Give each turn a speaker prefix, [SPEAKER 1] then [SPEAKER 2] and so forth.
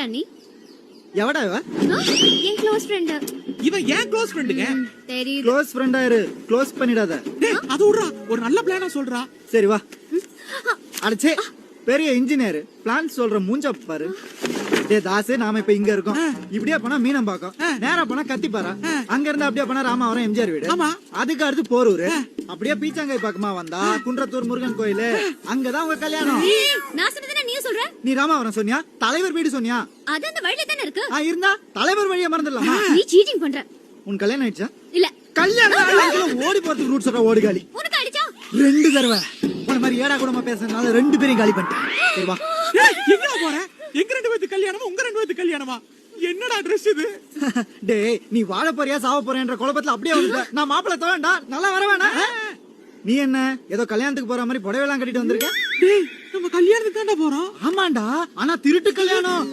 [SPEAKER 1] நீ
[SPEAKER 2] எவடா இவ?
[SPEAKER 1] என் close friend.
[SPEAKER 3] இவன் ஏன் க்ளோஸ் ஃப்ரெண்டுங்க?
[SPEAKER 1] தெரியுது.
[SPEAKER 2] க்ளோஸ் ஃப்ரெண்டா இரு, க்ளோஸ் பண்ணிடாத.
[SPEAKER 3] டேய் அது விடுறா, ஒரு நல்ல பிளானா சொல்றா.
[SPEAKER 2] சரி வா. அடச்சே, பெரிய இன்ஜினியர் பிளான் சொல்ற மூஞ்ச பாரு. டேய் தாசு, நாம இப்ப இங்க இருக்கோம். இப்படியே போனா மீனம்பாக்கம், நேரா போனா கத்திப்பாரா, அங்க இருந்து அப்படியே போனா ராமாவரம் எம்ஜிஆர் வீடு,
[SPEAKER 3] ஆமா.
[SPEAKER 2] அதுக்கு அடுத்து போரூர், அப்படியே பீச்சாங்காய் பக்கமா வந்தா குன்றத்தூர் முருகன் கோயில், அங்கதான் உங்க கல்யாணம்.
[SPEAKER 1] நான் சொன்னதுனா நீ சொல்ற?
[SPEAKER 2] நீ ராமாவரம் சொன்னியா, தலைவர் வீடு சொன்னியா?
[SPEAKER 1] அது அந்த வழியில தான இருக்கு.
[SPEAKER 2] இருந்தா தலைவர் வழியா மறந்துடலாமா?
[SPEAKER 1] நீ சீட்டிங் பண்ற.
[SPEAKER 2] உன் கல்யாணம் ஆயிடுச்சா?
[SPEAKER 1] இல்ல.
[SPEAKER 2] கல்யாணம் ஓடி போறதுக்கு ரூட் சொல்ற ஓடிகாலி.
[SPEAKER 1] உனக்கு அடிச்சா
[SPEAKER 2] 2 தடவை உன மாதிரி ஏடா கூடமா பேசுறதுனால 2 பேரையும் காலி பண்ணிட்டேன். சரி வா.
[SPEAKER 3] டேய் எங்கடா போற? எங்க ரெண்டு பேத்துக்கு கல்யாணமா, உங்க ரெண்டு பேத்துக்கு கல்யாணமா? என்னடா Dress இது?
[SPEAKER 2] டேய் நீ வாழ போறியா சாவ போறியான்ற குழப்பத்துல அப்படியே வந்துட்ட. நான் மாப்பிள்ளை தவேண்டா, நல்லா வர வேணா. நீ என்ன ஏதோ கல்யாணத்துக்கு போற மாதிரி புடவைலாம் கட்டிட்டு வந்திருக்க?
[SPEAKER 3] டேய் நம்ம கல்யாணத்துக்கு தான்டா போறோம்.
[SPEAKER 2] ஆமாண்டா, ஆனா திருட்டு கல்யாணம்.